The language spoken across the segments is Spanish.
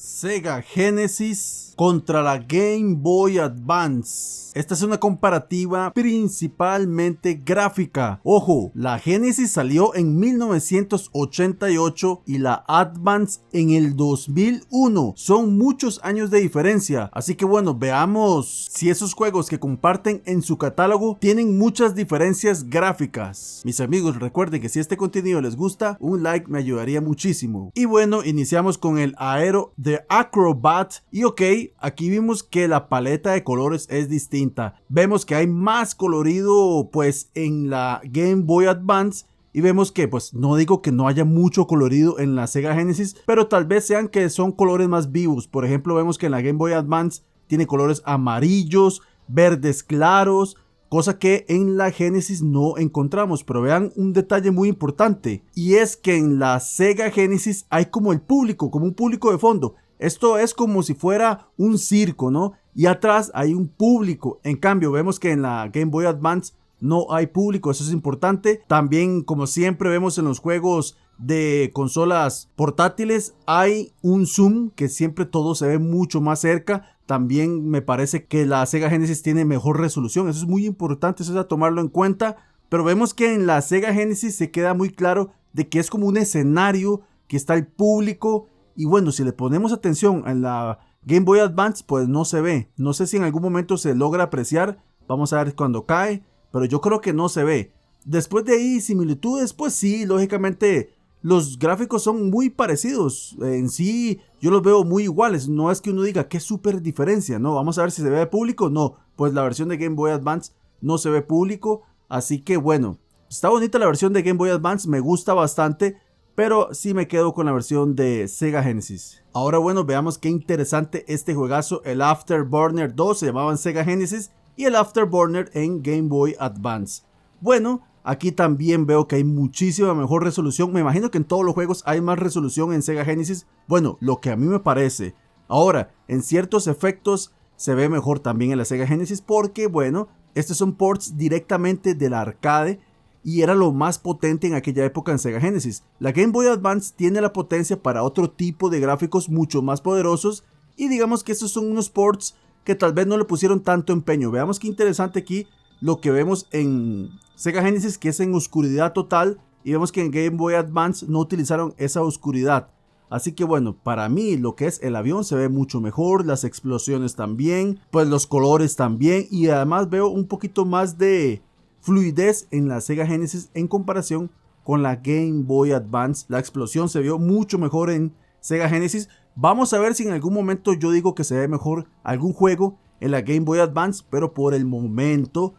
Sega Genesis contra la Game Boy Advance. Esta es una comparativa principalmente gráfica. Ojo, la Genesis salió en 1988 y la Advance en el 2001. Son muchos años de diferencia. Así que bueno, veamos si esos juegos que comparten en su catálogo tienen muchas diferencias gráficas. Mis amigos, recuerden que si este contenido les gusta, un like me ayudaría muchísimo. Y bueno, iniciamos con el Aero de Acrobat. Y ok, aquí vimos que la paleta de colores es distinta. Vemos que hay más colorido pues en la Game Boy Advance. Y vemos que, pues no digo que no haya mucho colorido en la Sega Genesis, pero tal vez sean que son colores más vivos. Por ejemplo, vemos que en la Game Boy Advance tiene colores amarillos, verdes claros, cosa que en la Genesis no encontramos. Pero vean un detalle muy importante, y es que en la Sega Genesis hay como el público, como un público de fondo. Esto es como si fuera un circo, ¿no? Y atrás hay un público. En cambio, vemos que en la Game Boy Advance no hay público, eso es importante. También, como siempre vemos en los juegos de consolas portátiles, hay un zoom que siempre todo se ve mucho más cerca. También me parece que la Sega Genesis tiene mejor resolución, eso es muy importante, eso es a tomarlo en cuenta. Pero vemos que en la Sega Genesis se queda muy claro de que es como un escenario, que está el público. Y bueno, si le ponemos atención en la Game Boy Advance, pues no se ve. No sé si en algún momento se logra apreciar, vamos a ver cuando cae, pero yo creo que no se ve. Después de ahí, similitudes, pues sí, lógicamente los gráficos son muy parecidos. En sí, yo los veo muy iguales. No es que uno diga qué súper diferencia, no. Vamos a ver si se ve público. No, pues la versión de Game Boy Advance no se ve público. Así que bueno, está bonita la versión de Game Boy Advance, me gusta bastante. Pero sí me quedo con la versión de Sega Genesis. Ahora bueno, veamos qué interesante este juegazo. El Afterburner 2 se llamaba en Sega Genesis y el Afterburner en Game Boy Advance. Bueno, aquí también veo que hay muchísima mejor resolución. Me imagino que en todos los juegos hay más resolución en Sega Genesis. Bueno, lo que a mí me parece. Ahora, en ciertos efectos se ve mejor también en la Sega Genesis porque bueno, estos son ports directamente del arcade. Y era lo más potente en aquella época en Sega Genesis. La Game Boy Advance tiene la potencia para otro tipo de gráficos mucho más poderosos. Y digamos que estos son unos ports que tal vez no le pusieron tanto empeño. Veamos qué interesante aquí lo que vemos en Sega Genesis, que es en oscuridad total. Y vemos que en Game Boy Advance no utilizaron esa oscuridad. Así que bueno, para mí lo que es el avión se ve mucho mejor. Las explosiones también. Pues los colores también. Y además veo un poquito más de fluidez en la Sega Genesis en comparación con la Game Boy Advance. La explosión se vio mucho mejor en Sega Genesis. Vamos a ver si en algún momento yo digo que se ve mejor algún juego en la Game Boy Advance, pero por el momento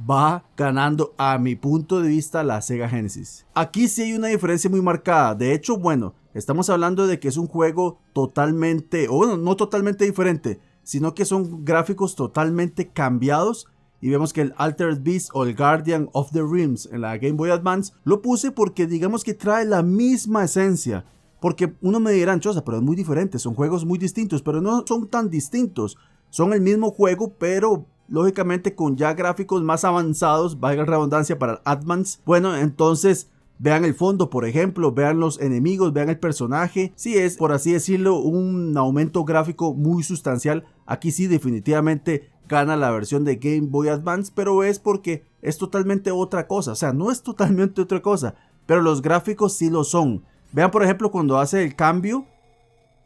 va ganando a mi punto de vista la Sega Genesis. Aquí sí hay una diferencia muy marcada. De hecho, bueno, estamos hablando de que es un juego totalmente, o bueno, no totalmente diferente, sino que son gráficos totalmente cambiados. Y vemos que el Altered Beast o el Guardian of the Realms en la Game Boy Advance lo puse porque digamos que trae la misma esencia. Porque uno me dirá, choza, pero es muy diferente, son juegos muy distintos, pero no son tan distintos. Son el mismo juego, pero lógicamente con ya gráficos más avanzados, valga la redundancia para el Advance. Bueno, entonces vean el fondo, por ejemplo, vean los enemigos, vean el personaje. Sí es, por así decirlo, un aumento gráfico muy sustancial. Aquí sí definitivamente gana la versión de Game Boy Advance, pero es porque es totalmente otra cosa. O sea, no es totalmente otra cosa, pero los gráficos sí lo son. Vean por ejemplo cuando hace el cambio.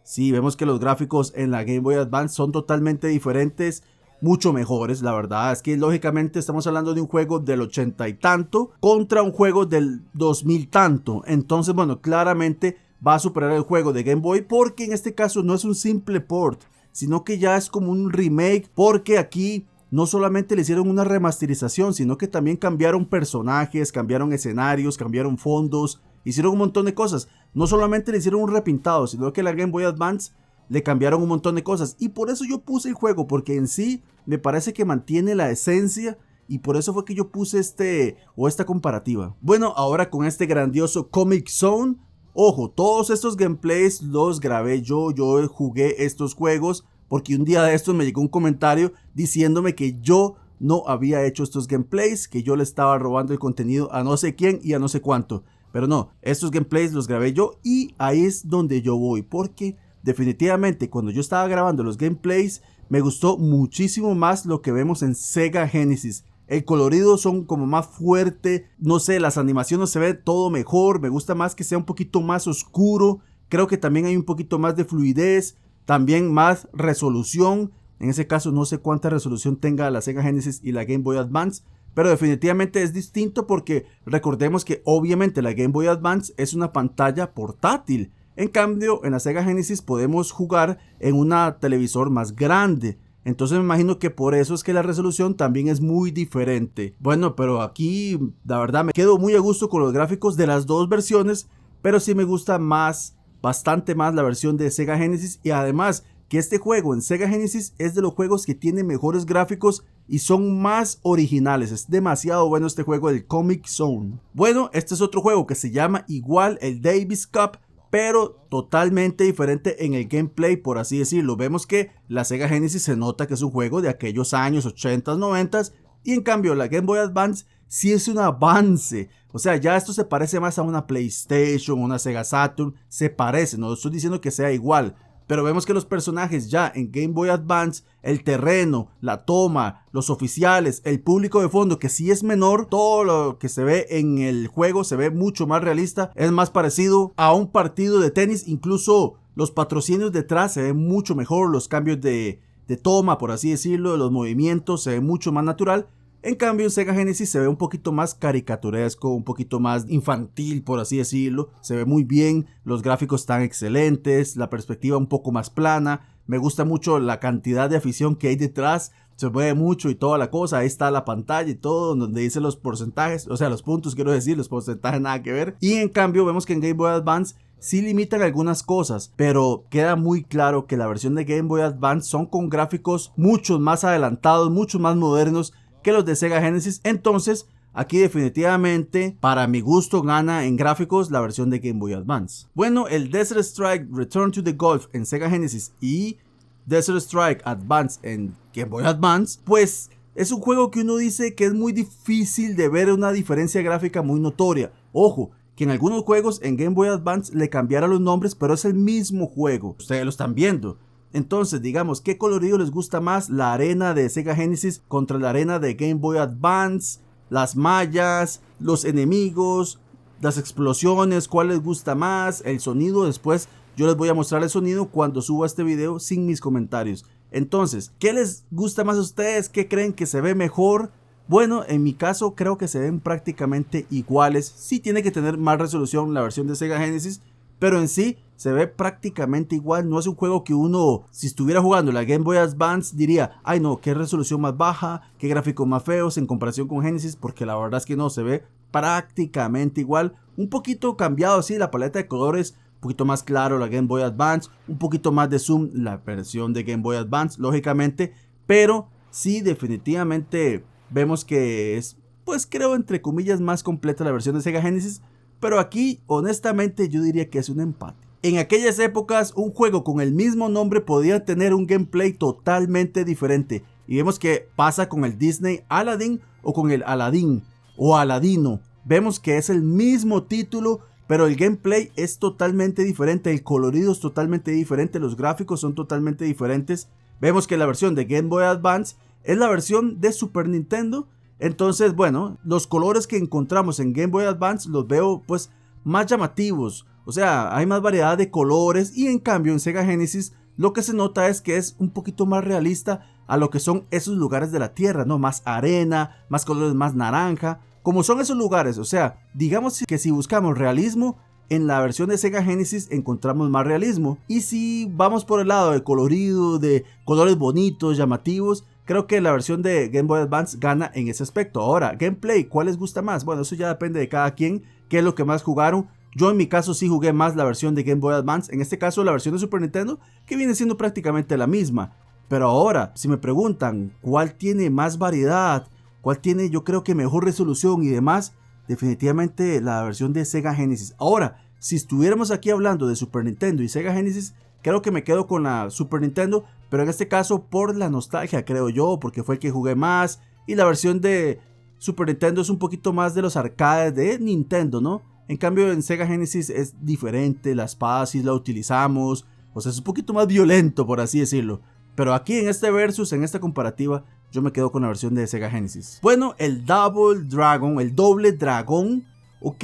Sí, vemos que los gráficos en la Game Boy Advance son totalmente diferentes, mucho mejores. La verdad es que lógicamente estamos hablando de un juego del 80 y tanto contra un juego del 2000 tanto. Entonces bueno, claramente va a superar el juego de Game Boy porque en este caso no es un simple port, sino que ya es como un remake, porque aquí no solamente le hicieron una remasterización, sino que también cambiaron personajes, cambiaron escenarios, cambiaron fondos, hicieron un montón de cosas. No solamente le hicieron un repintado, sino que la Game Boy Advance le cambiaron un montón de cosas. Y por eso yo puse el juego, porque en sí me parece que mantiene la esencia. Y por eso fue que yo puse esta comparativa. Bueno, ahora con este grandioso Comix Zone. Ojo, todos estos gameplays los grabé yo jugué estos juegos porque un día de estos me llegó un comentario diciéndome que yo no había hecho estos gameplays, que yo le estaba robando el contenido a no sé quién y a no sé cuánto. Pero no, estos gameplays los grabé yo y ahí es donde yo voy, porque definitivamente cuando yo estaba grabando los gameplays me gustó muchísimo más lo que vemos en Sega Genesis. El colorido son como más fuerte, no sé, las animaciones se ve todo mejor, me gusta más que sea un poquito más oscuro, creo que también hay un poquito más de fluidez, también más resolución. En ese caso no sé cuánta resolución tenga la Sega Genesis y la Game Boy Advance, pero definitivamente es distinto porque recordemos que obviamente la Game Boy Advance es una pantalla portátil. En cambio, en la Sega Genesis podemos jugar en una televisor más grande. Entonces me imagino que por eso es que la resolución también es muy diferente. Bueno, pero aquí la verdad me quedo muy a gusto con los gráficos de las dos versiones, pero sí me gusta más, bastante más la versión de Sega Genesis, y además que este juego en Sega Genesis es de los juegos que tiene mejores gráficos y son más originales. Es demasiado bueno este juego, el Comix Zone. Bueno, este es otro juego que se llama igual el Davis Cup, pero totalmente diferente en el gameplay, por así decirlo. Vemos que la Sega Genesis se nota que es un juego de aquellos años 80s, 90s, y en cambio la Game Boy Advance sí es un avance. O sea, ya esto se parece más a una PlayStation, una Sega Saturn, se parece, no estoy diciendo que sea igual, pero vemos que los personajes ya en Game Boy Advance, el terreno, la toma, los oficiales, el público de fondo, que sí es menor, todo lo que se ve en el juego se ve mucho más realista, es más parecido a un partido de tenis, incluso los patrocinios detrás se ven mucho mejor, los cambios de toma, por así decirlo, los movimientos se ven mucho más natural. En cambio en Sega Genesis se ve un poquito más caricaturesco, un poquito más infantil, por así decirlo. Se ve muy bien, los gráficos están excelentes, la perspectiva un poco más plana. Me gusta mucho la cantidad de afición que hay detrás, se mueve mucho y toda la cosa. Ahí está la pantalla y todo, donde dice los porcentajes, o sea los puntos quiero decir, los porcentajes nada que ver. Y en cambio vemos que en Game Boy Advance sí limitan algunas cosas, pero queda muy claro que la versión de Game Boy Advance son con gráficos mucho más adelantados, mucho más modernos que los de Sega Genesis. Entonces aquí definitivamente para mi gusto gana en gráficos la versión de Game Boy Advance. Bueno, el Desert Strike Return to the Gulf en Sega Genesis y Desert Strike Advance en Game Boy Advance, pues es un juego que uno dice que es muy difícil de ver una diferencia gráfica muy notoria. Ojo, que en algunos juegos en Game Boy Advance le cambiaron los nombres, pero es el mismo juego, ustedes lo están viendo. Entonces, digamos, ¿qué colorido les gusta más? La arena de Sega Genesis contra la arena de Game Boy Advance, las mallas, los enemigos, las explosiones, ¿cuál les gusta más? El sonido, después yo les voy a mostrar el sonido cuando suba este video sin mis comentarios. Entonces, ¿qué les gusta más a ustedes? ¿Qué creen que se ve mejor? Bueno, en mi caso creo que se ven prácticamente iguales. Sí tiene que tener más resolución la versión de Sega Genesis, pero en sí se ve prácticamente igual. No es un juego que uno, si estuviera jugando la Game Boy Advance, diría, ay no, qué resolución más baja, qué gráficos más feos en comparación con Genesis, porque la verdad es que no, se ve prácticamente igual. Un poquito cambiado, sí, la paleta de colores, un poquito más claro la Game Boy Advance, un poquito más de zoom la versión de Game Boy Advance, lógicamente, pero sí, definitivamente vemos que es, pues creo entre comillas, más completa la versión de Sega Genesis. Pero aquí, honestamente, yo diría que es un empate. En aquellas épocas, un juego con el mismo nombre podía tener un gameplay totalmente diferente. Y vemos que pasa con el Disney Aladdin o con el Aladdin o Aladino. Vemos que es el mismo título, pero el gameplay es totalmente diferente. El colorido es totalmente diferente. Los gráficos son totalmente diferentes. Vemos que la versión de Game Boy Advance es la versión de Super Nintendo. Entonces, bueno, los colores que encontramos en Game Boy Advance los veo pues más llamativos. O sea, hay más variedad de colores, y en cambio en Sega Genesis lo que se nota es que es un poquito más realista a lo que son esos lugares de la tierra, ¿no? Más arena, más colores más naranja, como son esos lugares. O sea, digamos que si buscamos realismo, en la versión de Sega Genesis encontramos más realismo. Y si vamos por el lado de colorido, de colores bonitos, llamativos, creo que la versión de Game Boy Advance gana en ese aspecto. Ahora, gameplay, ¿cuál les gusta más? Bueno, eso ya depende de cada quien, qué es lo que más jugaron. Yo en mi caso sí jugué más la versión de Game Boy Advance, en este caso la versión de Super Nintendo, que viene siendo prácticamente la misma. Pero ahora, si me preguntan cuál tiene más variedad, cuál tiene yo creo que mejor resolución y demás, definitivamente la versión de Sega Genesis. Ahora, si estuviéramos aquí hablando de Super Nintendo y Sega Genesis, creo que me quedo con la Super Nintendo, pero en este caso por la nostalgia, creo yo, porque fue el que jugué más, y la versión de Super Nintendo es un poquito más de los arcades de Nintendo, ¿no? En cambio en Sega Genesis es diferente, la espada sí la utilizamos, O sea, es un poquito más violento, por así decirlo. Pero aquí en este versus, en esta comparativa, yo me quedo con la versión de Sega Genesis. Bueno, el Double Dragon, el doble dragón, ok.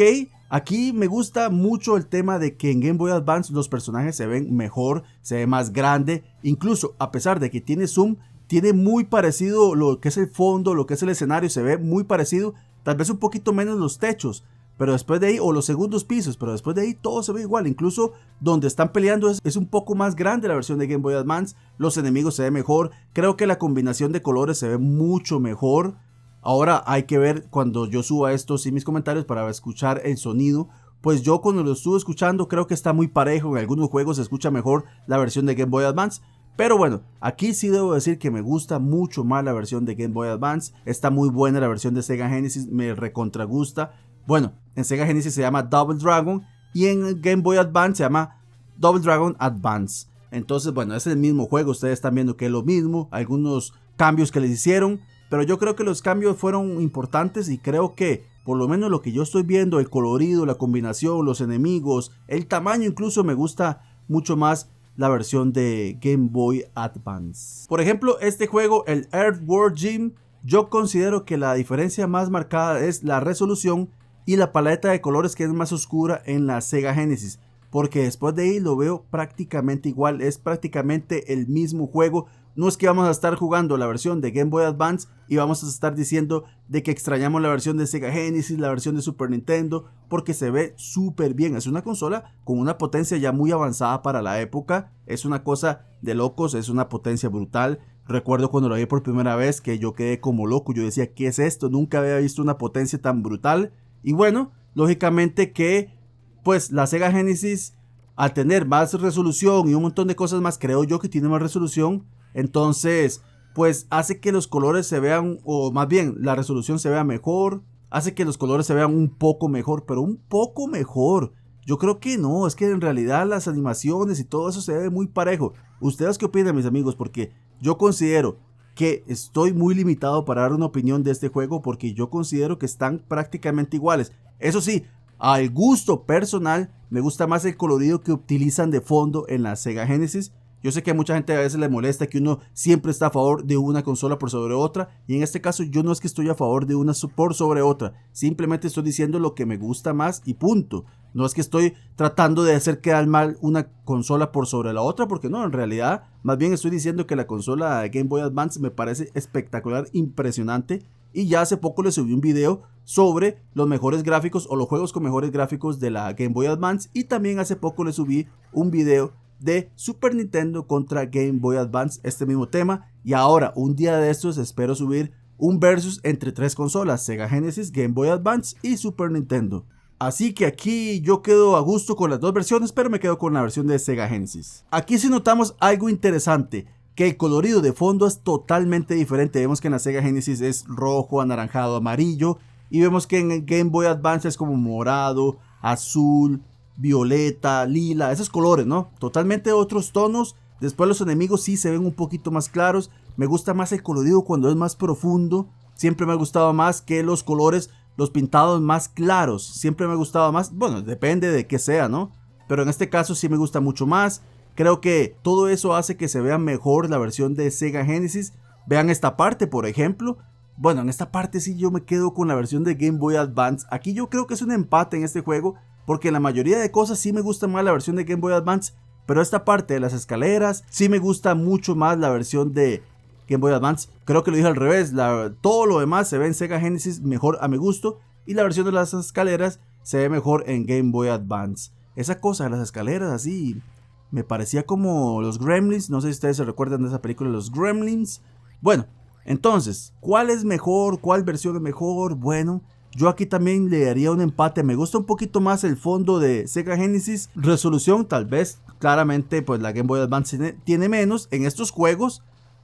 Aquí me gusta mucho el tema de que en Game Boy Advance los personajes se ven mejor, se ve más grande. Incluso a pesar de que tiene zoom, tiene muy parecido lo que es el fondo, lo que es el escenario, se ve muy parecido. Tal vez un poquito menos los techos, pero después de ahí, o los segundos pisos, pero después de ahí todo se ve igual. Incluso donde están peleando es un poco más grande la versión de Game Boy Advance. Los enemigos se ven mejor. Creo que la combinación de colores se ve mucho mejor. Ahora hay que ver cuando yo suba esto y mis comentarios para escuchar el sonido. Pues yo cuando lo estuve escuchando creo que está muy parejo. En algunos juegos se escucha mejor la versión de Game Boy Advance. Pero bueno, aquí sí debo decir que me gusta mucho más la versión de Game Boy Advance. Está muy buena la versión de Sega Genesis, me recontra gusta. Bueno, en Sega Genesis se llama Double Dragon y en Game Boy Advance se llama Double Dragon Advance. Entonces, bueno, es el mismo juego, ustedes están viendo que es lo mismo, algunos cambios que les hicieron, pero yo creo que los cambios fueron importantes y creo que, por lo menos lo que yo estoy viendo, el colorido, la combinación, los enemigos, el tamaño incluso me gusta mucho más la versión de Game Boy Advance. Por ejemplo, este juego, el Earthworm Jim, yo considero que la diferencia más marcada es la resolución y la paleta de colores que es más oscura en la Sega Genesis, porque después de ahí lo veo prácticamente igual, es prácticamente el mismo juego. No es que vamos a estar jugando la versión de Game Boy Advance y vamos a estar diciendo de que extrañamos la versión de Sega Genesis, la versión de Super Nintendo, porque se ve súper bien. Es una consola con una potencia ya muy avanzada para la época, es una cosa de locos, es una potencia brutal. Recuerdo cuando lo vi por primera vez que yo quedé como loco, yo decía, ¿qué es esto? Nunca había visto una potencia tan brutal. Y bueno, lógicamente que pues la Sega Genesis, al tener más resolución y un montón de cosas más, creo yo que tiene más resolución, entonces pues hace que los colores se vean, o más bien la resolución se vea mejor, hace que los colores se vean un poco mejor, pero un poco mejor. Yo creo que no, es que en realidad las animaciones y todo eso se ve muy parejo. ¿Ustedes qué opinan, mis amigos? Porque yo considero que estoy muy limitado para dar una opinión de este juego porque yo considero que están prácticamente iguales. Eso sí, al gusto personal me gusta más el colorido que utilizan de fondo en la Sega Genesis. Yo sé que a mucha gente a veces le molesta que uno siempre está a favor de una consola por sobre otra, y en este caso yo no es que estoy a favor de una por sobre otra, simplemente estoy diciendo lo que me gusta más y punto. No es que estoy tratando de hacer quedar mal una consola por sobre la otra, porque no, en realidad más bien estoy diciendo que la consola Game Boy Advance me parece espectacular, impresionante, y ya hace poco le subí un video sobre los mejores gráficos o los juegos con mejores gráficos de la Game Boy Advance, y también hace poco le subí un video de Super Nintendo contra Game Boy Advance, este mismo tema. Y ahora, un día de estos, espero subir un versus entre tres consolas, Sega Genesis, Game Boy Advance y Super Nintendo. Así que aquí yo quedo a gusto con las dos versiones, pero me quedo con la versión de Sega Genesis. Aquí sí notamos algo interesante, que el colorido de fondo es totalmente diferente. Vemos que en la Sega Genesis es rojo, anaranjado, amarillo, y vemos que en el Game Boy Advance es como morado, azul, violeta, lila, esos colores, ¿no? Totalmente otros tonos. Después los enemigos sí se ven un poquito más claros. Me gusta más el colorido cuando es más profundo. Siempre me ha gustado más que los colores, los pintados más claros. Siempre me ha gustado más. Bueno, depende de qué sea, ¿no? Pero en este caso sí me gusta mucho más. Creo que todo eso hace que se vea mejor la versión de Sega Genesis. Vean esta parte, por ejemplo. Bueno, en esta parte sí yo me quedo con la versión de Game Boy Advance. Aquí yo creo que es un empate en este juego, porque en la mayoría de cosas sí me gusta más la versión de Game Boy Advance, pero esta parte de las escaleras sí me gusta mucho más la versión de Game Boy Advance. Creo que lo dije al revés, todo lo demás se ve en Sega Genesis mejor a mi gusto, y la versión de las escaleras se ve mejor en Game Boy Advance. Esa cosa de las escaleras así me parecía como los Gremlins. No sé si ustedes se recuerdan de esa película, los Gremlins. Bueno, entonces, ¿cuál es mejor? ¿Cuál versión es mejor? Bueno, yo aquí también le daría un empate. Me gusta un poquito más el fondo de Sega Genesis. Resolución, tal vez, claramente, pues la Game Boy Advance tiene menos en estos juegos.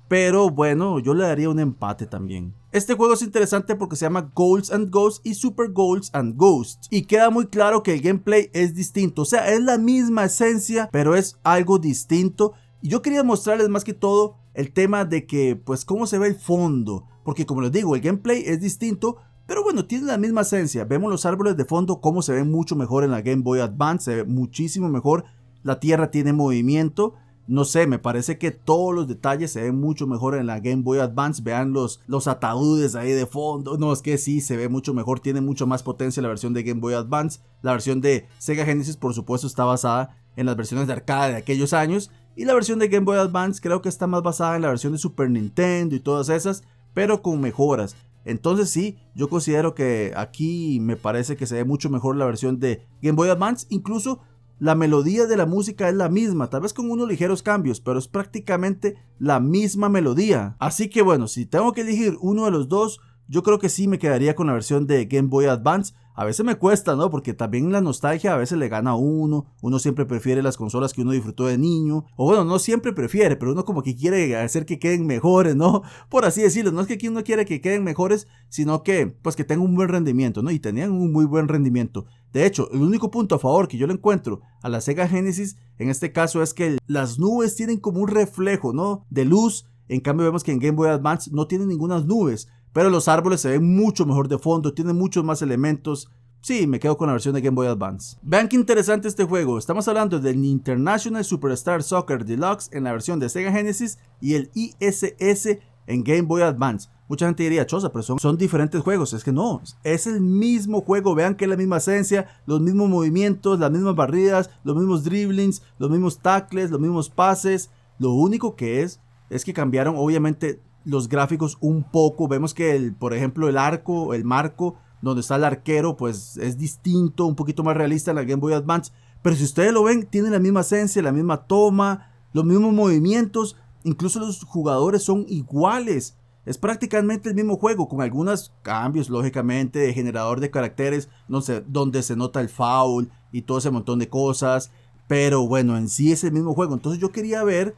Pero bueno, yo le daría un empate también. Este juego es interesante porque se llama Ghouls and Ghosts y Super Ghouls and Ghosts. Y queda muy claro que el gameplay es distinto. O sea, es la misma esencia, pero es algo distinto. Y yo quería mostrarles más que todo el tema de que, pues, cómo se ve el fondo. Porque como les digo, el gameplay es distinto, pero bueno, tiene la misma esencia. Vemos los árboles de fondo, cómo se ven mucho mejor en la Game Boy Advance, se ve muchísimo mejor. la tierra tiene movimiento. No sé, me parece que todos los detalles se ven mucho mejor en la Game Boy Advance. Vean los ataúdes ahí de fondo. No, es que sí, se ve mucho mejor. Tiene mucho más potencia la versión de Game Boy Advance. La versión de Sega Genesis, por supuesto, está basada en las versiones de arcade de aquellos años. Y la versión de Game Boy Advance creo que está más basada en la versión de Super Nintendo y todas esas, pero con mejoras. Entonces sí, yo considero que aquí me parece que se ve mucho mejor la versión de Game Boy Advance. Incluso la melodía de la música es la misma, tal vez con unos ligeros cambios, pero es prácticamente la misma melodía. Así que bueno, si tengo que elegir uno de los dos, yo creo que sí me quedaría con la versión de Game Boy Advance. A veces me cuesta, ¿no? Porque también la nostalgia a veces le gana a uno. Uno siempre prefiere las consolas que uno disfrutó de niño. O bueno, no siempre prefiere, pero uno como que quiere hacer que queden mejores, ¿no? Por así decirlo. No es que aquí uno quiere que queden mejores, sino que pues que tengan un buen rendimiento, ¿no? Y tenían un muy buen rendimiento. De hecho, el único punto a favor que yo le encuentro a la Sega Genesis en este caso es que las nubes tienen como un reflejo, ¿no? De luz. En cambio vemos que en Game Boy Advance no tienen ninguna nubes. Pero los árboles se ven mucho mejor de fondo, tienen muchos más elementos. Sí, me quedo con la versión de Game Boy Advance. Vean qué interesante este juego. Estamos hablando del International Superstar Soccer Deluxe en la versión de Sega Genesis y el ISS en Game Boy Advance. Mucha gente diría, chosa, pero son diferentes juegos. Es que no, es el mismo juego. Vean que es la misma esencia, los mismos movimientos, las mismas barridas, los mismos dribblings, los mismos tackles, los mismos pases. Lo único que es que cambiaron obviamente los gráficos un poco. Vemos que por ejemplo el arco, el marco donde está el arquero pues es distinto, un poquito más realista en la Game Boy Advance, pero si ustedes lo ven tiene la misma esencia, la misma toma, los mismos movimientos, incluso los jugadores son iguales. Es prácticamente el mismo juego con algunos cambios lógicamente de generador de caracteres, no sé, donde se nota el foul y todo ese montón de cosas, pero bueno, en sí es el mismo juego. Entonces yo quería ver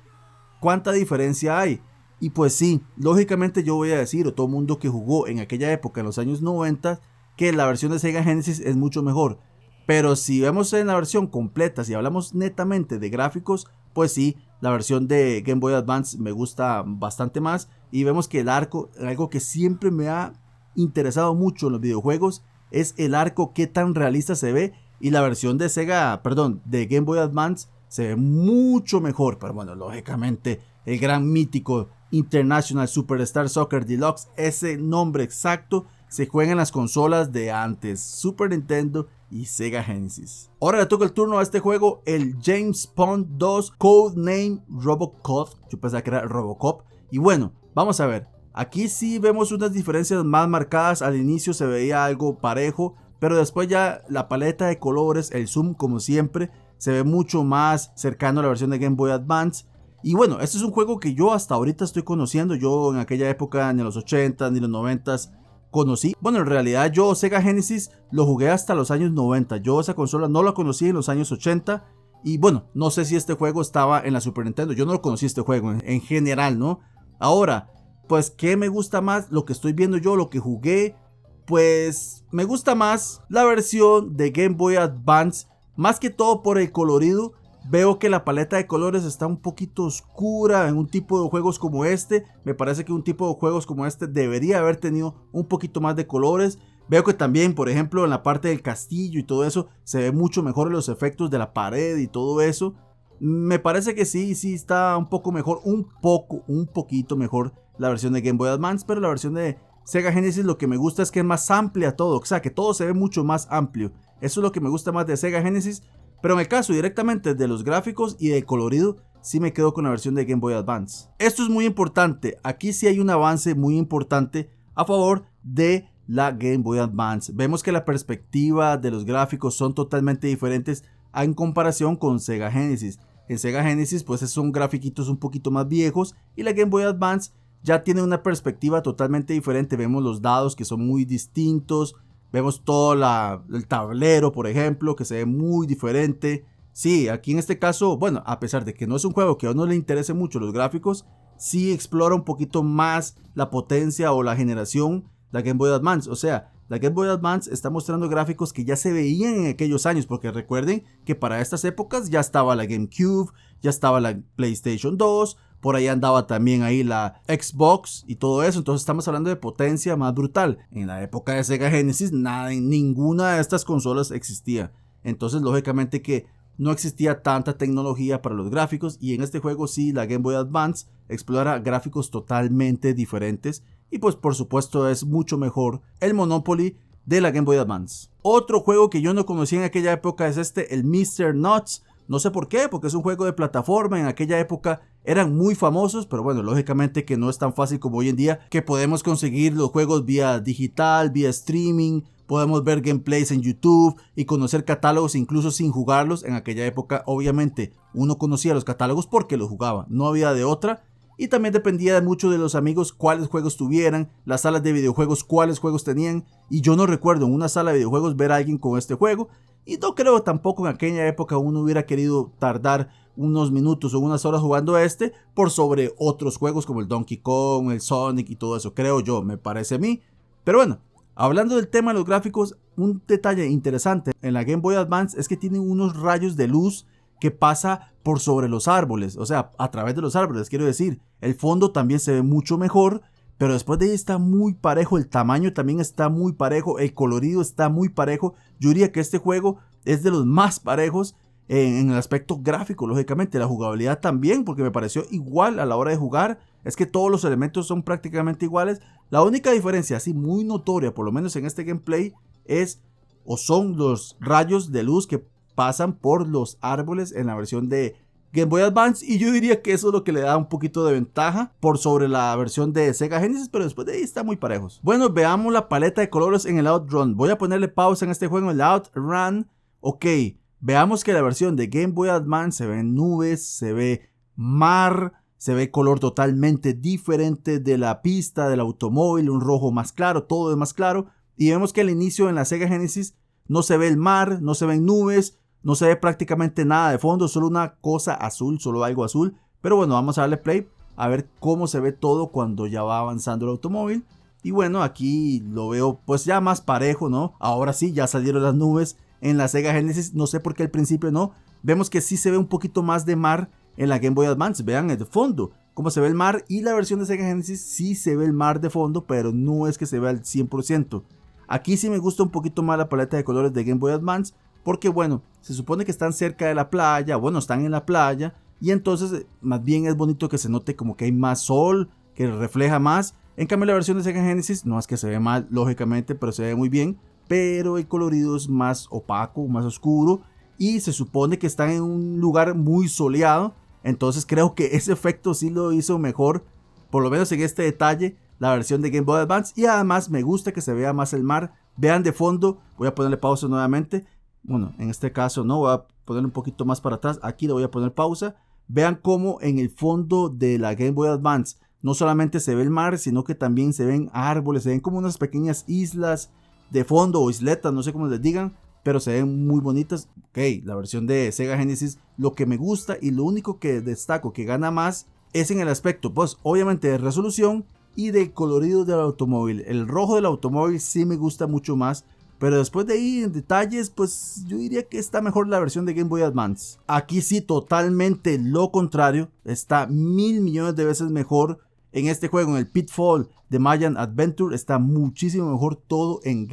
cuánta diferencia hay. Y pues sí, lógicamente yo voy a decir, o todo el mundo que jugó en aquella época, en los años 90, que la versión de Sega Genesis es mucho mejor. Pero si vemos en la versión completa, si hablamos netamente de gráficos, pues sí, la versión de Game Boy Advance me gusta bastante más. Y vemos que el arco, algo que siempre me ha interesado mucho en los videojuegos, es el arco, qué tan realista se ve. Y la versión de de Game Boy Advance se ve mucho mejor. Pero bueno, lógicamente el gran mítico International Superstar Soccer Deluxe, ese nombre exacto, se juega en las consolas de antes, Super Nintendo y Sega Genesis. Ahora le toca el turno a este juego, el James Bond 2 Codename Robocop. Yo pensaba que era Robocop. Y bueno, vamos a ver. Aquí sí vemos unas diferencias más marcadas. Al inicio se veía algo parejo, pero después ya la paleta de colores, el zoom como siempre, se ve mucho más cercano a la versión de Game Boy Advance. Y bueno, este es un juego que yo hasta ahorita estoy conociendo. Yo en aquella época, ni en los 80 ni los 90 conocí. Bueno, en realidad yo Sega Genesis lo jugué hasta los años 90. Yo esa consola no la conocí en los años 80. Y bueno, no sé si este juego estaba en la Super Nintendo. Yo no lo conocí este juego en general, ¿no? Ahora, pues, ¿qué me gusta más? Lo que estoy viendo yo, lo que jugué. Pues, me gusta más la versión de Game Boy Advance. Más que todo por el colorido. Veo que la paleta de colores está un poquito oscura en un tipo de juegos como este. Me parece que un tipo de juegos como este debería haber tenido un poquito más de colores. Veo que también, por ejemplo, en la parte del castillo y todo eso, se ve mucho mejor los efectos de la pared y todo eso. Me parece que sí está un poco mejor, un poquito mejor la versión de Game Boy Advance. Pero la versión de Sega Genesis lo que me gusta es que es más amplia todo. O sea, que todo se ve mucho más amplio. Eso es lo que me gusta más de Sega Genesis. Pero en el caso directamente de los gráficos y de colorido, sí me quedo con la versión de Game Boy Advance. Esto es muy importante, aquí sí hay un avance muy importante a favor de la Game Boy Advance. Vemos que la perspectiva de los gráficos son totalmente diferentes en comparación con Sega Genesis. En Sega Genesis pues son grafiquitos un poquito más viejos y la Game Boy Advance ya tiene una perspectiva totalmente diferente. Vemos los dados que son muy distintos. Vemos todo el tablero, por ejemplo, que se ve muy diferente. Sí, aquí en este caso, bueno, a pesar de que no es un juego que a uno le interese mucho los gráficos, sí explora un poquito más la potencia o la generación de la Game Boy Advance. O sea, la Game Boy Advance está mostrando gráficos que ya se veían en aquellos años, porque recuerden que para estas épocas ya estaba la GameCube, ya estaba la PlayStation 2, por ahí andaba también ahí la Xbox y todo eso. Entonces estamos hablando de potencia más brutal. En la época de Sega Genesis ninguna de estas consolas existía. Entonces lógicamente que no existía tanta tecnología para los gráficos, y en este juego sí, la Game Boy Advance explora gráficos totalmente diferentes, y pues por supuesto es mucho mejor el Monopoly de la Game Boy Advance. Otro juego que yo no conocía en aquella época es el Mr. Nuts. No sé por qué, porque es un juego de plataforma. En aquella época eran muy famosos, pero bueno, lógicamente que no es tan fácil como hoy en día, que podemos conseguir los juegos vía digital, vía streaming, podemos ver gameplays en YouTube y conocer catálogos incluso sin jugarlos. En aquella época obviamente uno conocía los catálogos porque los jugaba, no había de otra. Y también dependía mucho de los amigos cuáles juegos tuvieran, las salas de videojuegos cuáles juegos tenían. Y yo no recuerdo en una sala de videojuegos ver a alguien con este juego. Y no creo tampoco en aquella época uno hubiera querido tardar unos minutos o unas horas jugando por sobre otros juegos como el Donkey Kong, el Sonic y todo eso. Creo yo, me parece a mí. Pero bueno, hablando del tema de los gráficos, un detalle interesante en la Game Boy Advance es que tiene unos rayos de luz que pasa por sobre los árboles, o sea, a través de los árboles, quiero decir. El fondo también se ve mucho mejor, pero después de ahí está muy parejo, el tamaño también está muy parejo, el colorido está muy parejo. Yo diría que este juego es de los más parejos en el aspecto gráfico, lógicamente. La jugabilidad también, porque me pareció igual a la hora de jugar. Es que todos los elementos son prácticamente iguales. La única diferencia, así muy notoria, por lo menos en este gameplay, es o son los rayos de luz que pasan por los árboles en la versión de Game Boy Advance, y yo diría que eso es lo que le da un poquito de ventaja por sobre la versión de Sega Genesis, pero después de ahí está muy parejos. Bueno, veamos la paleta de colores en el OutRun. Voy a ponerle pausa en este juego, en el OutRun. Ok, veamos que la versión de Game Boy Advance se ven nubes, se ve mar, se ve color totalmente diferente de la pista, del automóvil, un rojo más claro, todo es más claro. Y vemos que al inicio en la Sega Genesis no se ve el mar, no se ven nubes, no se ve prácticamente nada de fondo, solo una cosa azul, solo algo azul. Pero bueno, vamos a darle play a ver cómo se ve todo cuando ya va avanzando el automóvil. Y bueno, aquí lo veo pues ya más parejo, ¿no? Ahora sí, ya salieron las nubes en la Sega Genesis. No sé por qué al principio no. Vemos que sí se ve un poquito más de mar en la Game Boy Advance. Vean el fondo, cómo se ve el mar. Y la versión de Sega Genesis sí se ve el mar de fondo, pero no es que se vea al 100%. Aquí sí me gusta un poquito más la paleta de colores de Game Boy Advance, porque bueno, se supone que están cerca de la playa, bueno, están en la playa, y entonces más bien es bonito que se note como que hay más sol, que refleja más. En cambio la versión de Sega Genesis no es que se ve mal, lógicamente, pero se ve muy bien, pero el colorido es más opaco, más oscuro, y se supone que están en un lugar muy soleado. Entonces creo que ese efecto sí lo hizo mejor, por lo menos en este detalle, la versión de Game Boy Advance. Y además me gusta que se vea más el mar. Vean de fondo, voy a ponerle pausa nuevamente. Bueno, en este caso no, voy a ponerle un poquito más para atrás. Aquí le voy a poner pausa. Vean cómo en el fondo de la Game Boy Advance no solamente se ve el mar, sino que también se ven árboles, se ven como unas pequeñas islas de fondo o isletas, no sé cómo les digan, pero se ven muy bonitas. Ok, la versión de Sega Genesis, lo que me gusta y lo único que destaco que gana más es en el aspecto, pues obviamente de resolución y del colorido del automóvil. El rojo del automóvil sí me gusta mucho más, pero después de ahí en detalles, pues yo diría que está mejor la versión de Game Boy Advance. Aquí sí, totalmente lo contrario, está 1000 millones de veces mejor en este juego, en el Pitfall de Mayan Adventure. Está muchísimo mejor todo en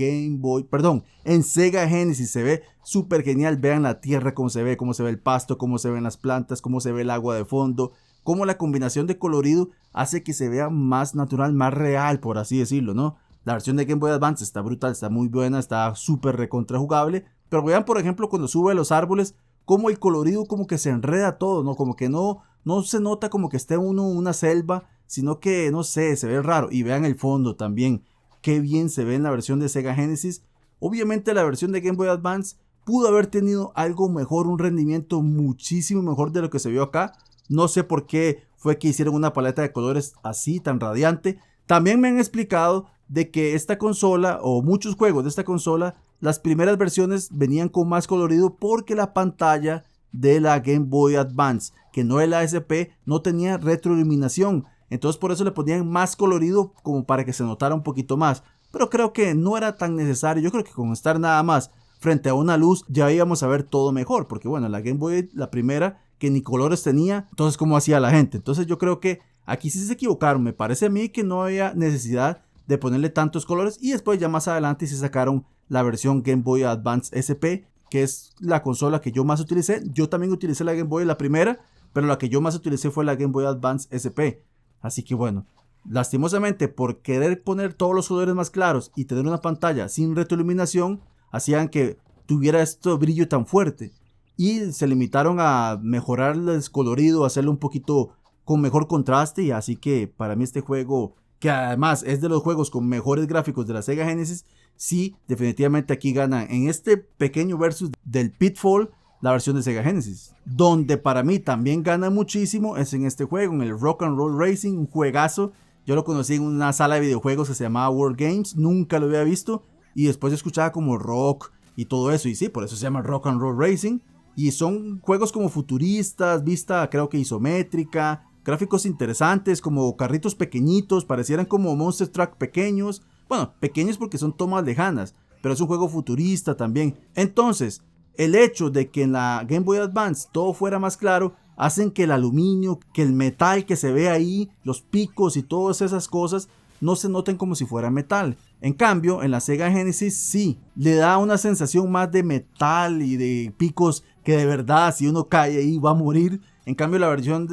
en Sega Genesis. Se ve súper genial. Vean la tierra cómo se ve el pasto, cómo se ven las plantas, cómo se ve el agua de fondo, cómo la combinación de colorido hace que se vea más natural, más real, por así decirlo, ¿no? La versión de Game Boy Advance está brutal, está muy buena, está súper recontra jugable. Pero vean, por ejemplo, cuando sube a los árboles, cómo el colorido como que se enreda todo, ¿no? Como que no se nota como que esté uno en una selva, sino que, no sé, se ve raro. Y vean el fondo también, qué bien se ve en la versión de Sega Genesis. Obviamente la versión de Game Boy Advance pudo haber tenido algo mejor, un rendimiento muchísimo mejor de lo que se vio acá. No sé por qué fue que hicieron una paleta de colores así, tan radiante. También me han explicado de que esta consola, o muchos juegos de esta consola, las primeras versiones venían con más colorido porque la pantalla de la Game Boy Advance, que no es la SP, no tenía retroiluminación. Entonces por eso le ponían más colorido como para que se notara un poquito más. Pero creo que no era tan necesario. Yo creo que con estar nada más frente a una luz ya íbamos a ver todo mejor. Porque bueno, la Game Boy, la primera, que ni colores tenía, entonces ¿cómo hacía la gente? Entonces yo creo que aquí sí se equivocaron. Me parece a mí que no había necesidad de ponerle tantos colores. Y después ya más adelante se sacaron la versión Game Boy Advance SP, que es la consola que yo más utilicé. Yo también utilicé la Game Boy, la primera, pero la que yo más utilicé fue la Game Boy Advance SP. Así que bueno, lastimosamente por querer poner todos los colores más claros y tener una pantalla sin retroiluminación, hacían que tuviera este brillo tan fuerte. Y se limitaron a mejorar el descolorido, hacerlo un poquito con mejor contraste. Y así que para mí este juego, que además es de los juegos con mejores gráficos de la Sega Genesis, sí, definitivamente aquí gana en este pequeño versus del Pitfall la versión de Sega Genesis. Donde para mí también gana muchísimo es en este juego, en el Rock and Roll Racing, un juegazo. Yo lo conocí en una sala de videojuegos que se llamaba World Games, nunca lo había visto, y después escuchaba como rock y todo eso, y sí, por eso se llama Rock and Roll Racing. Y son juegos como futuristas, vista creo que isométrica, gráficos interesantes, como carritos pequeñitos, parecieran como Monster Truck pequeños. Bueno, pequeños porque son tomas lejanas, pero es un juego futurista también. Entonces, el hecho de que en la Game Boy Advance todo fuera más claro, hacen que el aluminio, que el metal que se ve ahí, los picos y todas esas cosas, no se noten como si fuera metal. En cambio, en la Sega Genesis sí, le da una sensación más de metal y de picos que de verdad si uno cae ahí va a morir. En cambio la versión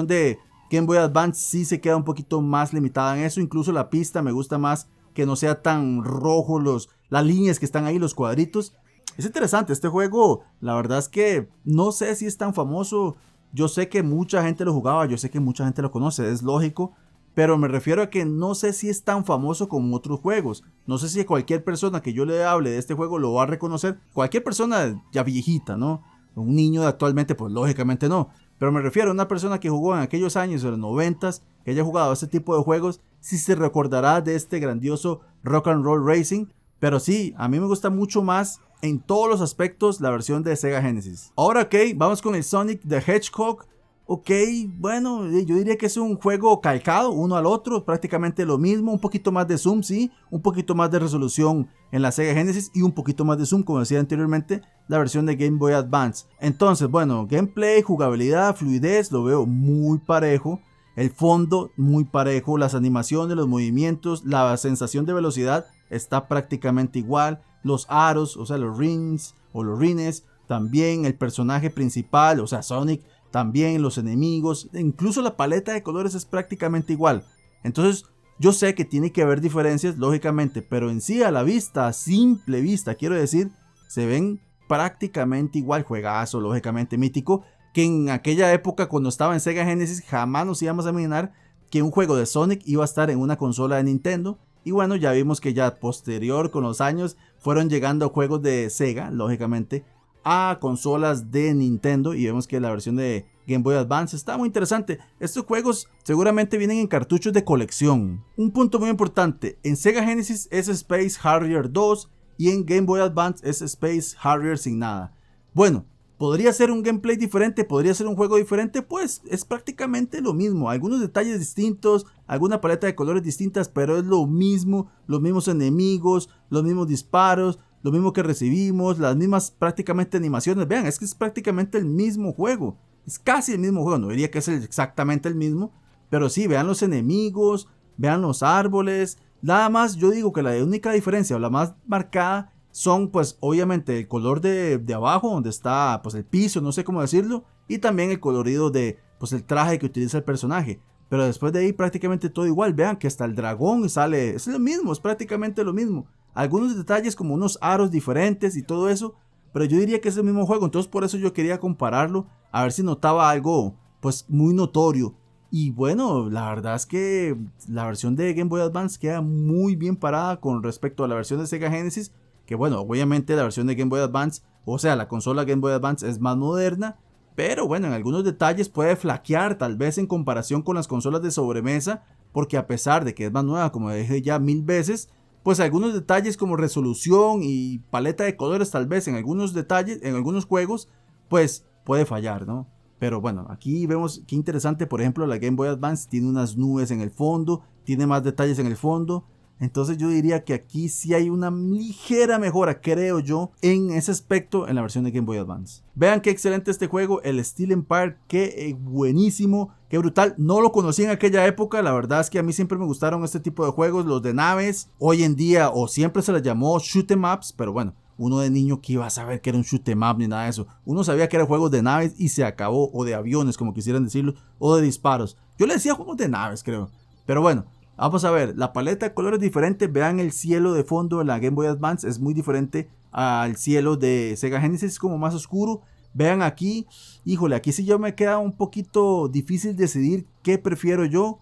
de Game Boy Advance sí se queda un poquito más limitada en eso. Incluso la pista me gusta más que no sea tan rojo las líneas que están ahí, los cuadritos. Es interesante este juego, la verdad es que no sé si es tan famoso. Yo sé que mucha gente lo jugaba, yo sé que mucha gente lo conoce, es lógico. Pero me refiero a que no sé si es tan famoso como otros juegos. No sé si cualquier persona que yo le hable de este juego lo va a reconocer. Cualquier persona ya viejita, ¿no? Un niño de actualmente, pues lógicamente no. Pero me refiero a una persona que jugó en aquellos años de los 90s, que haya jugado este tipo de juegos, sí se recordará de este grandioso Rock and Roll Racing. Pero sí, a mí me gusta mucho más en todos los aspectos la versión de Sega Genesis. Ahora ok, vamos con el Sonic the Hedgehog. Ok, bueno, yo diría que es un juego calcado uno al otro, prácticamente lo mismo, un poquito más de zoom, sí, un poquito más de resolución en la Sega Genesis y un poquito más de zoom, como decía anteriormente, la versión de Game Boy Advance. Entonces, bueno, gameplay, jugabilidad, fluidez, lo veo muy parejo, el fondo muy parejo, las animaciones, los movimientos, la sensación de velocidad está prácticamente igual, los aros, o sea, los rings o los rines, también el personaje principal, o sea, Sonic, también los enemigos, incluso la paleta de colores es prácticamente igual. Entonces yo sé que tiene que haber diferencias, lógicamente, pero en sí a la vista, a simple vista, quiero decir, se ven prácticamente igual. Juegazo, lógicamente mítico, que en aquella época cuando estaba en Sega Genesis jamás nos íbamos a imaginar que un juego de Sonic iba a estar en una consola de Nintendo. Y bueno, ya vimos que ya posterior con los años fueron llegando juegos de Sega, lógicamente, a consolas de Nintendo, y vemos que la versión de Game Boy Advance está muy interesante. Estos juegos seguramente vienen en cartuchos de colección. Un punto muy importante, en Sega Genesis es Space Harrier 2 y en Game Boy Advance es Space Harrier sin nada. Bueno, podría ser un gameplay diferente, podría ser un juego diferente, pues es prácticamente lo mismo. Algunos detalles distintos, alguna paleta de colores distintas, pero es lo mismo, los mismos enemigos, los mismos disparos, lo mismo que recibimos, las mismas prácticamente animaciones. Vean, es que es prácticamente el mismo juego. Es casi el mismo juego, no diría que es exactamente el mismo, pero sí, vean los enemigos, vean los árboles. Nada más yo digo que la única diferencia o la más marcada son pues obviamente el color de abajo donde está pues el piso, no sé cómo decirlo, y también el colorido de pues el traje que utiliza el personaje. Pero después de ahí prácticamente todo igual. Vean que hasta el dragón sale, es lo mismo, es prácticamente lo mismo. Algunos detalles como unos aros diferentes y todo eso, pero yo diría que es el mismo juego. Entonces por eso yo quería compararlo, a ver si notaba algo pues muy notorio. Y bueno, la verdad es que la versión de Game Boy Advance queda muy bien parada con respecto a la versión de Sega Genesis. Que bueno, obviamente la versión de Game Boy Advance, o sea, la consola Game Boy Advance es más moderna. Pero bueno, en algunos detalles puede flaquear tal vez en comparación con las consolas de sobremesa. Porque a pesar de que es más nueva, como dije ya 1000 veces, pues algunos detalles como resolución y paleta de colores tal vez en algunos detalles, en algunos juegos, pues puede fallar, ¿no? Pero bueno, aquí vemos qué interesante, por ejemplo, la Game Boy Advance tiene unas nubes en el fondo, tiene más detalles en el fondo. Entonces yo diría que aquí sí hay una ligera mejora, creo yo, en ese aspecto en la versión de Game Boy Advance. Vean qué excelente este juego, el Steel Empire, qué buenísimo, qué brutal. No lo conocí en aquella época, la verdad es que a mí siempre me gustaron este tipo de juegos, los de naves. Hoy en día, o siempre se les llamó shoot 'em ups, pero bueno, uno de niño que iba a saber que era un shoot 'em up ni nada de eso. Uno sabía que eran juegos de naves y se acabó, o de aviones como quisieran decirlo, o de disparos. Yo le decía juegos de naves, creo. Pero bueno, vamos a ver, la paleta de colores es diferente. Vean el cielo de fondo de la Game Boy Advance, es muy diferente al cielo de Sega Genesis, es como más oscuro. Vean aquí, híjole, aquí sí yo me queda un poquito difícil decidir qué prefiero yo.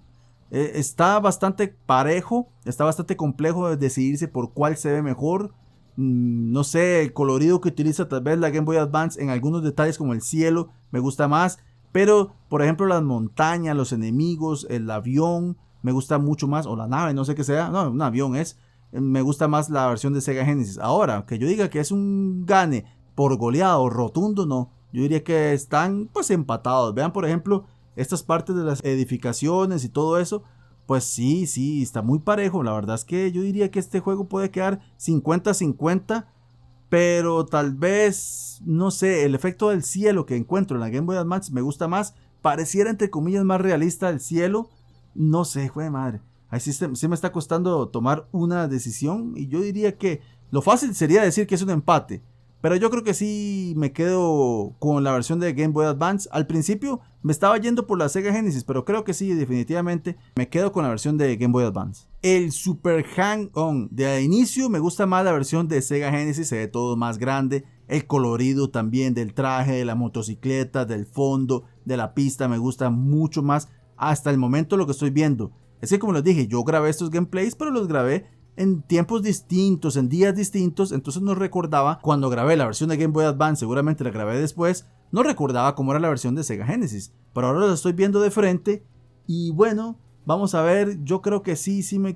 Está bastante parejo, está bastante complejo de decidirse por cuál se ve mejor. No sé, el colorido que utiliza tal vez la Game Boy Advance en algunos detalles como el cielo me gusta más. Pero, por ejemplo, las montañas, los enemigos, el avión, me gusta mucho más, o la nave, no sé qué sea, no, un avión es, me gusta más la versión de Sega Genesis. Ahora, que yo diga que es un gane por goleado rotundo, no, yo diría que están pues empatados. Vean, por ejemplo, estas partes de las edificaciones y todo eso, pues sí, está muy parejo. La verdad es que yo diría que este juego puede quedar 50-50, pero tal vez, no sé, el efecto del cielo que encuentro en la Game Boy Advance me gusta más. Pareciera entre comillas más realista el cielo. No sé, jue de madre. Ahí sí me está costando tomar una decisión. Y yo diría que lo fácil sería decir que es un empate. Pero yo creo que sí me quedo con la versión de Game Boy Advance. Al principio me estaba yendo por la Sega Genesis, pero creo que sí, definitivamente me quedo con la versión de Game Boy Advance. El Super Hang-On de inicio me gusta más la versión de Sega Genesis, se ve todo más grande. El colorido también del traje, de la motocicleta, del fondo, de la pista me gusta mucho más hasta el momento lo que estoy viendo. Es que como les dije, yo grabé estos gameplays, pero los grabé en tiempos distintos, en días distintos, entonces no recordaba cuando grabé la versión de Game Boy Advance, seguramente la grabé después, no recordaba cómo era la versión de Sega Genesis, pero ahora la estoy viendo de frente y bueno, vamos a ver, yo creo que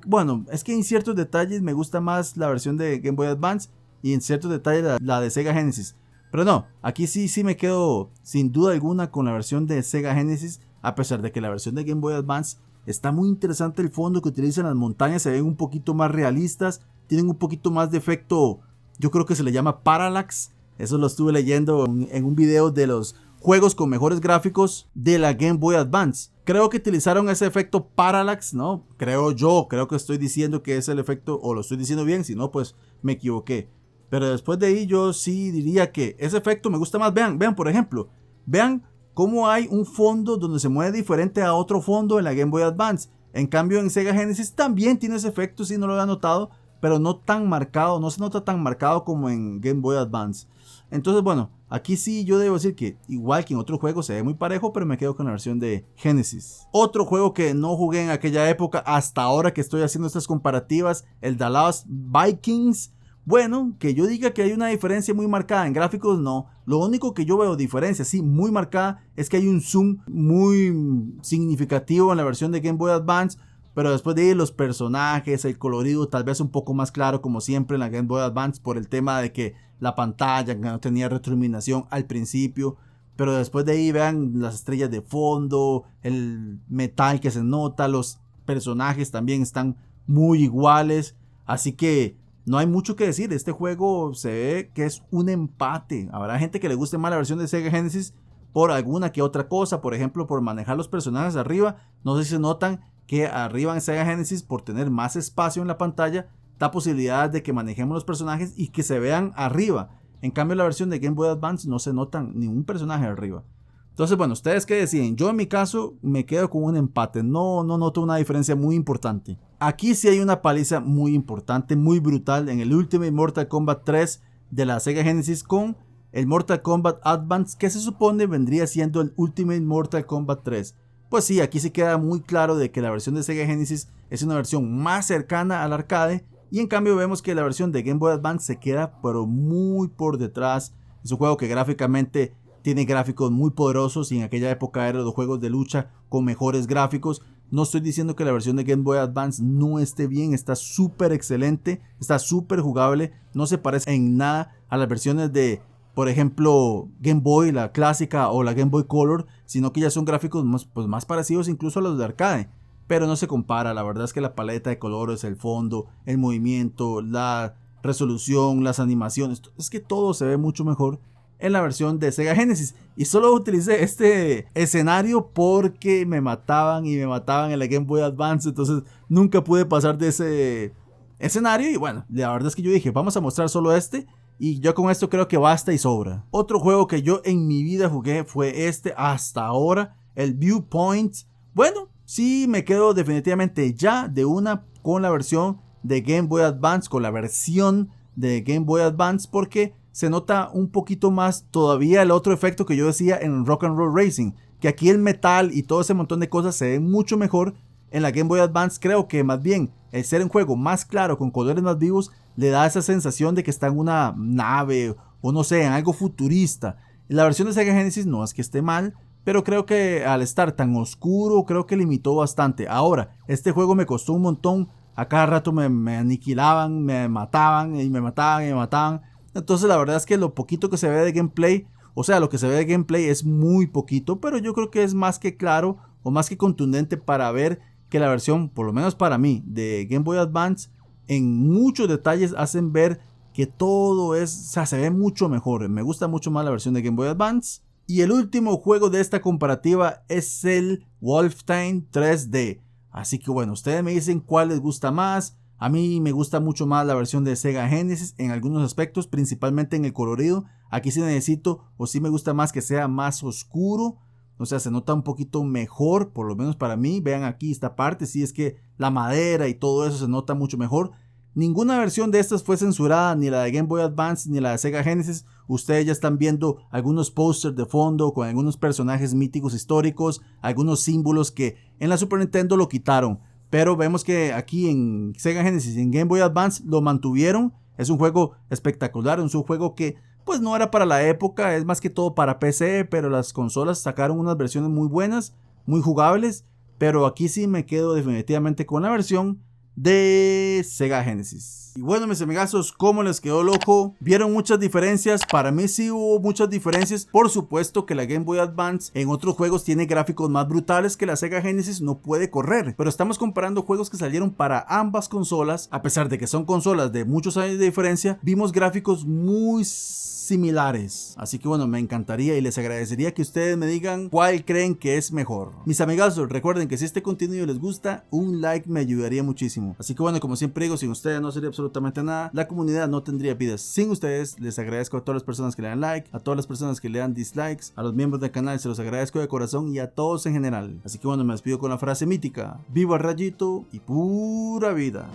bueno, es que en ciertos detalles me gusta más la versión de Game Boy Advance y en ciertos detalles la de Sega Genesis, pero no, aquí sí me quedo sin duda alguna con la versión de Sega Genesis, a pesar de que la versión de Game Boy Advance está muy interesante. El fondo que utilizan las montañas se ven un poquito más realistas, tienen un poquito más de efecto, yo creo que se le llama parallax. Eso lo estuve leyendo en un video de los juegos con mejores gráficos de la Game Boy Advance. Creo que utilizaron ese efecto parallax, ¿no? Creo que estoy diciendo que es el efecto, o lo estoy diciendo bien, si no pues me equivoqué. Pero después de ahí yo sí diría que ese efecto me gusta más. Vean por ejemplo, vean cómo hay un fondo donde se mueve diferente a otro fondo en la Game Boy Advance. En cambio en Sega Genesis también tiene ese efecto, si no lo había notado, pero no tan marcado, no se nota tan marcado como en Game Boy Advance. Entonces bueno, aquí sí yo debo decir que igual que en otros juegos se ve muy parejo, pero me quedo con la versión de Genesis. Otro juego que no jugué en aquella época hasta ahora que estoy haciendo estas comparativas, el The Lost Vikings. Bueno, que yo diga que hay una diferencia muy marcada en gráficos, no. Lo único que yo veo diferencia, sí, muy marcada, es que hay un zoom muy significativo en la versión de Game Boy Advance. Pero después de ahí los personajes, el colorido tal vez un poco más claro como siempre en la Game Boy Advance por el tema de que la pantalla no tenía retroiluminación al principio. Pero después de ahí vean las estrellas de fondo, el metal que se nota, los personajes también están muy iguales. Así que no hay mucho que decir, este juego se ve que es un empate. Habrá gente que le guste más la versión de Sega Genesis por alguna que otra cosa, por ejemplo por manejar los personajes arriba. No sé si se notan que arriba en Sega Genesis, por tener más espacio en la pantalla, da posibilidad de que manejemos los personajes y que se vean arriba. En cambio la versión de Game Boy Advance no se notan ni un personaje arriba. Entonces bueno, ¿ustedes qué deciden? Yo en mi caso me quedo con un empate, no noto una diferencia muy importante. Aquí sí hay una paliza muy importante, muy brutal en el Ultimate Mortal Kombat 3 de la Sega Genesis con el Mortal Kombat Advance, que se supone vendría siendo el Ultimate Mortal Kombat 3. Pues sí, aquí sí queda muy claro de que la versión de Sega Genesis es una versión más cercana al arcade, y en cambio vemos que la versión de Game Boy Advance se queda pero muy por detrás. Es un juego que gráficamente tiene gráficos muy poderosos y en aquella época eran los juegos de lucha con mejores gráficos. No estoy diciendo que la versión de Game Boy Advance no esté bien, está súper excelente, está súper jugable, no se parece en nada a las versiones de, por ejemplo, Game Boy, la clásica o la Game Boy Color, sino que ya son gráficos más parecidos incluso a los de arcade. Pero no se compara, la verdad es que la paleta de colores, el fondo, el movimiento, la resolución, las animaciones, es que todo se ve mucho mejor en la versión de Sega Genesis. Y solo utilicé este escenario porque me mataban en la Game Boy Advance, entonces nunca pude pasar de ese escenario. Y bueno, la verdad es que yo dije, vamos a mostrar solo este, y yo con esto creo que basta y sobra. Otro juego que yo en mi vida jugué fue este hasta ahora, el Viewpoint. Bueno, sí me quedo definitivamente ya de una con la versión de Game Boy Advance, con la versión de Game Boy Advance, porque se nota un poquito más todavía el otro efecto que yo decía en Rock and Roll Racing, que aquí el metal y todo ese montón de cosas se ven mucho mejor en la Game Boy Advance. Creo que más bien el ser un juego más claro, con colores más vivos, le da esa sensación de que está en una nave o no sé, en algo futurista. La versión de Sega Genesis no es que esté mal, pero creo que al estar tan oscuro, creo que limitó bastante. Ahora, este juego me costó un montón. A cada rato me aniquilaban, me mataban y me mataban y me mataban. Entonces la verdad es que lo poquito que se ve de gameplay, o sea, lo que se ve de gameplay es muy poquito, pero yo creo que es más que claro o más que contundente para ver que la versión, por lo menos para mí, de Game Boy Advance, en muchos detalles hacen ver que todo es, o sea, se ve mucho mejor. Me gusta mucho más la versión de Game Boy Advance. Y el último juego de esta comparativa es el Wolfenstein 3D. Así que bueno, ustedes me dicen cuál les gusta más. A mí me gusta mucho más la versión de Sega Genesis en algunos aspectos, principalmente en el colorido. Aquí sí necesito, o sí me gusta más que sea más oscuro. O sea, se nota un poquito mejor, por lo menos para mí. Vean aquí esta parte, sí es que la madera y todo eso se nota mucho mejor. Ninguna versión de estas fue censurada, ni la de Game Boy Advance ni la de Sega Genesis. Ustedes ya están viendo algunos pósters de fondo con algunos personajes míticos históricos, algunos símbolos que en la Super Nintendo lo quitaron. Pero vemos que aquí en Sega Genesis y en Game Boy Advance lo mantuvieron. Es un juego espectacular, es un juego que pues no era para la época, es más que todo para PC, pero las consolas sacaron unas versiones muy buenas, muy jugables. Pero aquí sí me quedo definitivamente con la versión de Sega Genesis. Y bueno, mis amigazos, ¿cómo les quedó el ojo? ¿Vieron muchas diferencias? Para mí sí hubo muchas diferencias. Por supuesto que la Game Boy Advance en otros juegos tiene gráficos más brutales que la Sega Genesis no puede correr. Pero estamos comparando juegos que salieron para ambas consolas. A pesar de que son consolas de muchos años de diferencia, vimos gráficos muy similares. Así que bueno, me encantaría y les agradecería que ustedes me digan cuál creen que es mejor. Mis amigazos, recuerden que si este contenido les gusta, un like me ayudaría muchísimo. Así que bueno, como siempre digo, sin ustedes no sería absolutamente nada. La comunidad no tendría vidas sin ustedes. Les agradezco a todas las personas que le dan like, a todas las personas que le dan dislikes, a los miembros del canal se los agradezco de corazón y a todos en general. Así que bueno, me despido con la frase mítica: viva Rayito y pura vida.